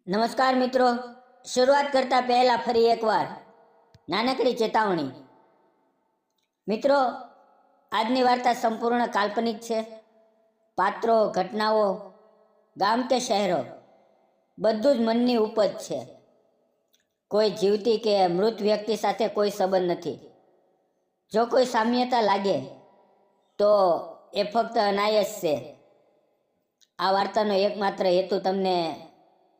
નમસ્કાર મિત્રો, શરૂઆત કરતા પહેલા ફરી એકવાર નાનકડી ચેતવણી. મિત્રો, આજની વાર્તા સંપૂર્ણ કાલ્પનિક છે. પાત્રો, ઘટનાઓ, ગામ કે શહેરો બધું જ મનની ઉપજ છે. કોઈ જીવતી કે મૃત વ્યક્તિ સાથે કોઈ સંબંધ નથી. જો કોઈ સામ્યતા લાગે તો એ ફક્ત અનાયસ છે. આ વાર્તાનો એકમાત્ર હેતુ તમને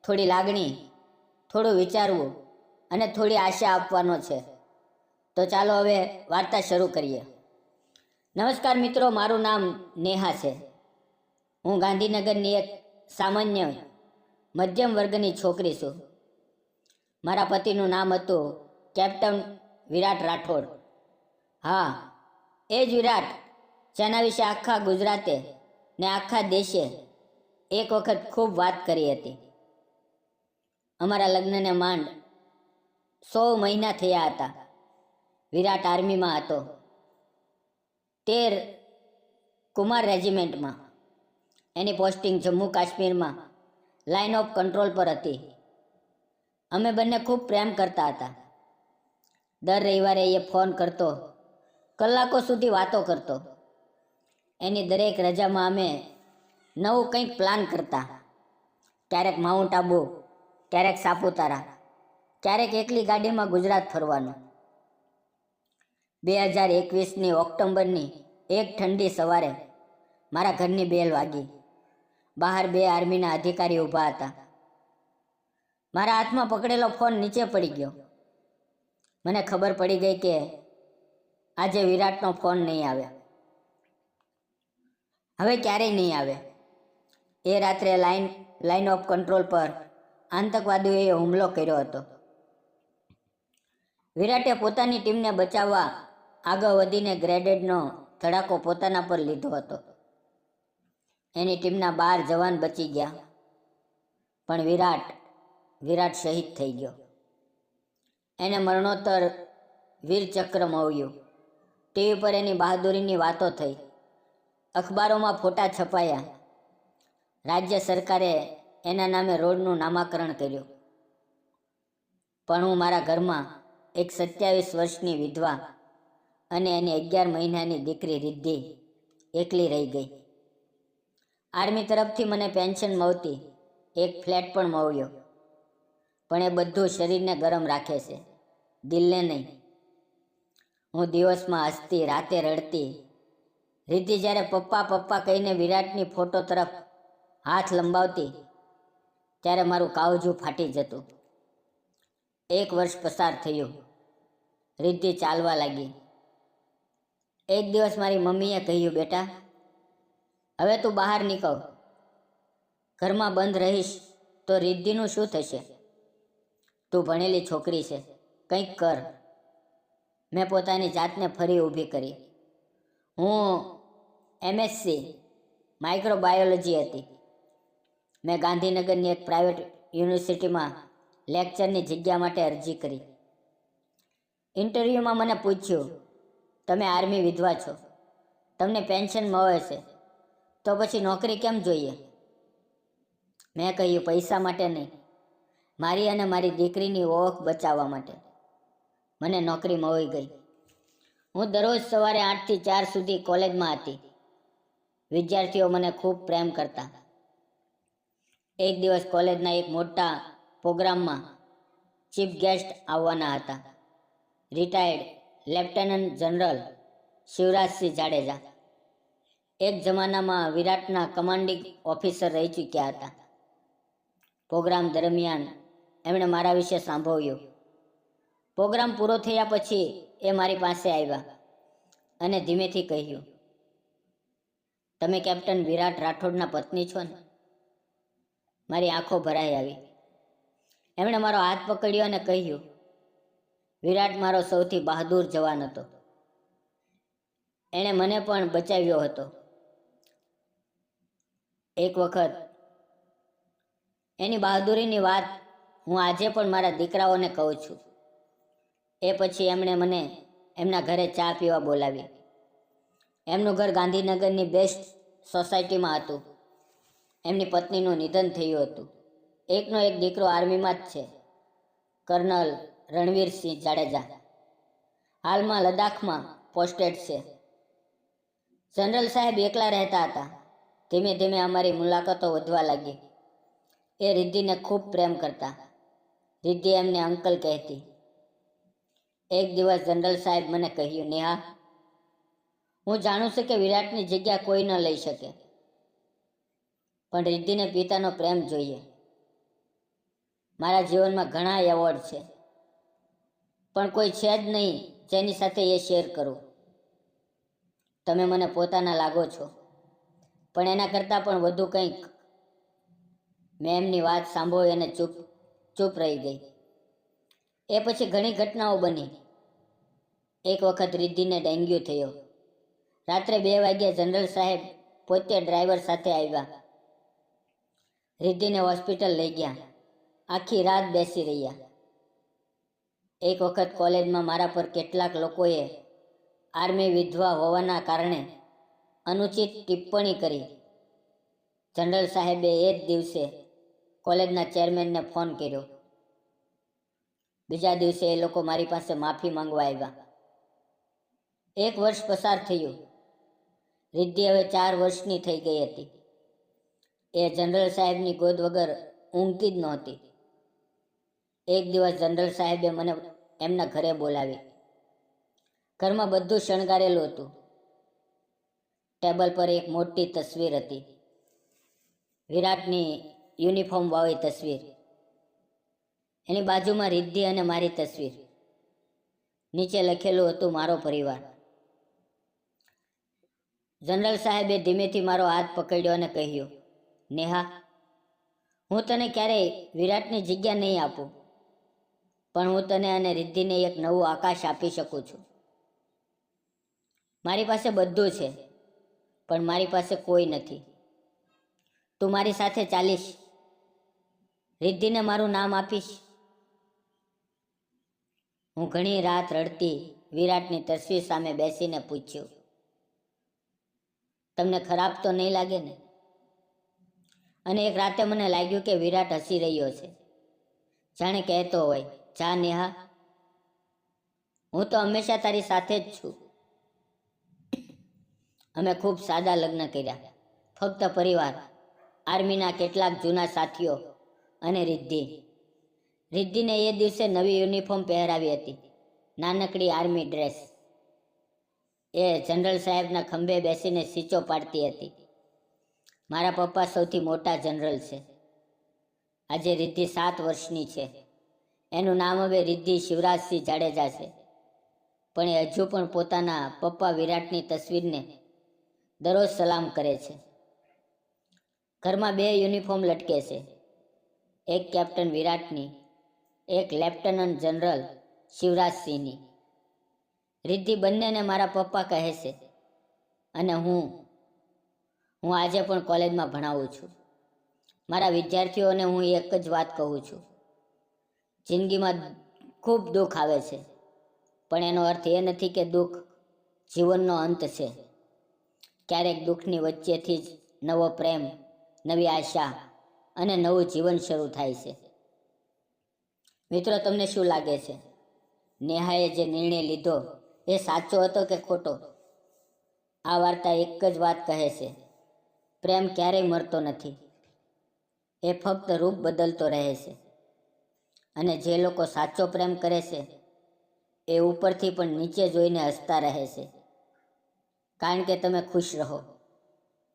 થોડી લાગણી, થોડું વિચારવું અને થોડી આશા આપવાનો છે. તો ચાલો હવે વાર્તા શરૂ કરીએ. નમસ્કાર મિત્રો, મારું નામ નેહા છે. હું ગાંધીનગરની એક સામાન્ય મધ્યમ વર્ગની છોકરી છું. મારા પતિનું નામ હતું કેપ્ટન વિરાટ રાઠોડ. હા, એ જ વિરાટ જેના વિશે આખા ગુજરાતે ને આખા દેશે એક વખત ખૂબ વાત કરી હતી. અમારા લગ્નને માંડ 100 મહિના થયા હતા. વિરાટ આર્મીમાં હતો, 13 કુમાર રેજિમેન્ટમાં. એની પોસ્ટિંગ જમ્મુ કાશ્મીરમાં લાઇન ઓફ કંટ્રોલ પર હતી. અમે બંને ખૂબ પ્રેમ કરતા હતા. દર રવિવારે એ ફોન કરતો, કલાકો સુધી વાતો કરતો. એની દરેક રજામાં અમે નવું કંઈક પ્લાન કરતા. ક્યારેક માઉન્ટ આબુ, ક્યારેક સાપુતારા, ક્યારેક એકલી ગાડીમાં ગુજરાત ફરવાનું. 2021ની ઓક્ટોબરની એક ઠંડી સવારે મારા ઘરની બેલ વાગી. બહાર 2 આર્મીના અધિકારી ઊભા હતા. મારા હાથમાં પકડેલો ફોન નીચે પડી ગયો. મને ખબર પડી ગઈ કે આજે વિરાટનો ફોન નહીં આવે, હવે ક્યારેય નહીં આવે. એ રાત્રે લાઇન ઓફ કંટ્રોલ પર આતંકવાદીઓએ હુમલો કર્યો હતો. વિરાટે પોતાની ટીમને બચાવવા આગળ વધીને ગ્રેનેડનો ધડાકો પોતાના પર લીધો હતો. એની ટીમના 12 જવાન બચી ગયા, પણ વિરાટ શહીદ થઈ ગયો. એને મરણોત્તર વીરચક્ર મળ્યું. ટીવી પર એની બહાદુરીની વાતો થઈ, અખબારોમાં ફોટા છપાયા. રાજ્ય સરકારે એના નામે રોડનું નામાકરણ કર્યું. પણ હું મારા ઘરમાં એક 27 વર્ષની વિધવા અને એની 11 મહિનાની દીકરી રિદ્ધિ એકલી રહી ગઈ. આર્મી તરફથી મને પેન્શન મળતી, એક ફ્લેટ પણ મળ્યો, પણ એ બધું શરીરને ગરમ રાખે છે, દિલને નહીં. હું દિવસમાં હસતી, રાતે રડતી. રિદ્ધિ જ્યારે પપ્પા પપ્પા કહીને વિરાટની ફોટો તરફ હાથ લંબાવતી ત્યારે મારું કાવજું ફાટી જતું. 1 વર્ષ પસાર થયું. રિદ્ધિ ચાલવા લાગી. એક દિવસ મારી મમ્મીએ કહ્યું, બેટા, હવે તું બહાર નીકળ. ઘરમાં બંધ રહીશ તો રિદ્ધિનું શું થશે? તું ભણેલી છોકરી છે, કંઈક કર. મેં પોતાની જાતને ફરી ઊભી કરી. હું MSc માઇક્રોબાયોલોજી હતી. મેં ગાંધીનગરની એક પ્રાઇવેટ યુનિવર્સિટીમાં લેક્ચરની જગ્યા માટે અરજી કરી. ઇન્ટરવ્યૂમાં મને પૂછ્યું, તમે આર્મી વિધવા છો, તમને પેન્શન મળે છે, તો પછી નોકરી કેમ જોઈએ? મેં કહ્યું, પૈસા માટે નહીં, મારી અને મારી દીકરીની ઓળખ બચાવવા માટે. મને નોકરી મળી ગઈ. હું દરરોજ સવારે 8 થી 4 સુધી કોલેજમાં હતી. વિદ્યાર્થીઓ મને ખૂબ પ્રેમ કરતા. એક દિવસ કોલેજના એક મોટા પ્રોગ્રામમાં ચીફ ગેસ્ટ આવવાના હતા. Retired lieutenant general Shivrajsinh Jadeja. એક જમાનામાં વિરાટના કમાન્ડિંગ ઓફિસર રહી ચૂક્યા હતા. પ્રોગ્રામ દરમિયાન એમણે મારા વિશે સાંભળ્યું. પ્રોગ્રામ પૂરો થયા પછી એ મારી પાસે આવ્યા અને ધીમેથી કહ્યું, તમે કેપ્ટન વિરાટ રાઠોડના પત્ની છો ને? મારી આંખો ભરાઈ આવી. એમણે મારો હાથ પકડ્યો અને કહ્યું, વિરાટ મારો સૌથી બહાદુર જવાન હતો. એણે મને પણ બચાવ્યો હતો. એક વખત એની બહાદુરીની વાત હું આજે પણ મારા દીકરાઓને કહું છું. એ પછી એમણે મને એમના ઘરે ચા પીવા બોલાવી. એમનું ઘર ગાંધીનગરની બેસ્ટ સોસાયટીમાં હતું. એમની પત્નીનું નિધન થયું હતું. એકનો એક દીકરો આર્મીમાં જ છે, કર્નલ રણવીરસિંહ જાડેજા. હાલમાં લદ્દાખમાં પોસ્ટેડ છે. જનરલ સાહેબ એકલા રહેતા હતા. ધીમે ધીમે અમારી મુલાકાતો વધવા લાગી. એ રિદ્ધિને ખૂબ પ્રેમ કરતા. રિદ્ધિ એમને અંકલ કહેતી. એક દિવસ જનરલ સાહેબ મને કહ્યું, નેહા, હું જાણું છું કે વિરાટની જગ્યા કોઈ ન લઈ શકે, પણ રિદ્ધિને પિતાનો પ્રેમ જોઈએ. મારા જીવનમાં ઘણા એવોર્ડ છે, પણ કોઈ છે જ નહીં જેની સાથે એ શેર કરું. તમે મને પોતાના લાગો છો, પણ એના કરતાં પણ વધુ કંઈક. મેં એમની વાત સાંભળી અને ચૂપ રહી ગઈ. એ પછી ઘણી ઘટનાઓ બની. એક વખત રિદ્ધિને ડેન્ગ્યુ થયો. રાત્રે 2 વાગ્યે જનરલ સાહેબ પોતે ડ્રાઈવર સાથે આવ્યા. રિદ્ધિને હોસ્પિટલ લઈ ગયા. આખી રાત બેસી રહ્યા. એક વખત કોલેજમાં મારા પર કેટલાક લોકોએ આર્મી વિધવા હોવાના કારણે અનુચિત ટિપ્પણી કરી. જનરલ સાહેબે એ જ દિવસે કોલેજના ચેરમેનને ફોન કર્યો. બીજા દિવસે એ લોકો મારી પાસે માફી માંગવા આવ્યા. 1 વર્ષ પસાર થયું. રિદ્ધિ હવે 4 વર્ષની થઈ ગઈ હતી. એ જનરલ સાહેબની ગોદ વગર ઊંઘતી જ નહોતી. એક દિવસ જનરલ સાહેબે મને એમના ઘરે બોલાવી. ઘરમાં બધું શણગારેલું હતું. ટેબલ પર એક મોટી તસવીર હતી, વિરાટની યુનિફોર્મ વાળી તસવીર. એની બાજુમાં રિદ્ધિ અને મારી તસવીર. નીચે લખેલું હતું, મારો પરિવાર. જનરલ સાહેબે ધીમેથી મારો હાથ પકડ્યો અને કહ્યું, નેહા, હું તને ક્યારેય વિરાટની જગ્યા નહીં આપું, પણ હું તને અને રિદ્ધિને એક નવું આકાશ આપી શકું છું. મારી પાસે બધું છે, પણ મારી પાસે કોઈ નથી. તું મારી સાથે ચાલીશ, રિદ્ધિને મારું નામ આપીશ. હું ઘણી રાત રડતી વિરાટની તસવીર સામે બેસીને પૂછ્યું, તમને ખરાબ તો નહીં લાગે ને? અને એક રાતે મને લાગ્યું કે વિરાટ હસી રહ્યો છે, જાણે કહેતો હોય, જા નેહા, હું તો હંમેશા તારી સાથે જ છું. અમે ખૂબ સાદા લગ્ન કર્યા, ફક્ત પરિવાર, આર્મીના કેટલાક જૂના સાથીઓ અને રિદ્ધિ. રિદ્ધિને એ દિવસે નવી યુનિફોર્મ પહેરાવી હતી, નાનકડી આર્મી ડ્રેસ. એ જનરલ સાહેબના ખંભે બેસીને સીચો પાડતી હતી. મારા પપ્પા સૌથી મોટા જનરલ છે. આજે રિદ્ધિ 7 વર્ષની છે. એનું નામ હવે રિદ્ધિ શિવરાજસિંહ જાડેજા છે. પણ એ હજુ પણ પોતાના પપ્પા વિરાટની તસવીરને દરરોજ સલામ કરે છે. ઘરમાં 2 યુનિફોર્મ લટકે છે, એક કેપ્ટન વિરાટની, એક લેફ્ટનન્ટ જનરલ શિવરાજસિંહની. રિદ્ધિ બંનેને મારા પપ્પા કહે છે. અને હું આજે પણ કોલેજમાં ભણાવું છું. મારા વિદ્યાર્થીઓને હું એક જ વાત કહું છું, જિંદગીમાં ખૂબ દુઃખ આવે છે, પણ એનો અર્થ એ નથી કે દુઃખ જીવનનો અંત છે. ક્યારેક દુઃખની વચ્ચેથી જ નવો પ્રેમ, નવી આશા અને નવું જીવન શરૂ થાય છે. મિત્રો, તમને શું લાગે છે? નેહાએ જે નિર્ણય લીધો એ સાચો હતો કે ખોટો? આ વાર્તા એક જ વાત કહે છે, પ્રેમ ક્યારેય મરતો નથી. એ ફક્ત રૂપ બદલતો રહે છે. અને જે લોકો સાચો પ્રેમ કરે છે એ ઉપરથી પણ નીચે જોઈને હસતા રહે છે, કારણ કે તમે ખુશ રહો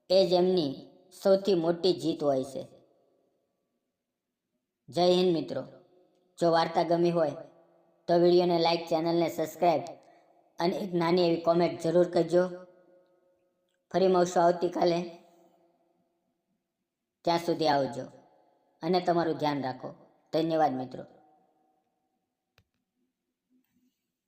એ જ એમની સૌથી મોટી જીત હોય છે. જય હિન્દ મિત્રો. જો વાર્તા ગમી હોય તો વિડીયોને લાઈક, ચેનલને સબસ્ક્રાઈબ અને એક નાની એવી કોમેન્ટ જરૂર કરજો. ફરી મળશું આવતીકાલે. ત્યાં સુધી આવજો અને તમારું ધ્યાન રાખો. ધન્યવાદ મિત્રો.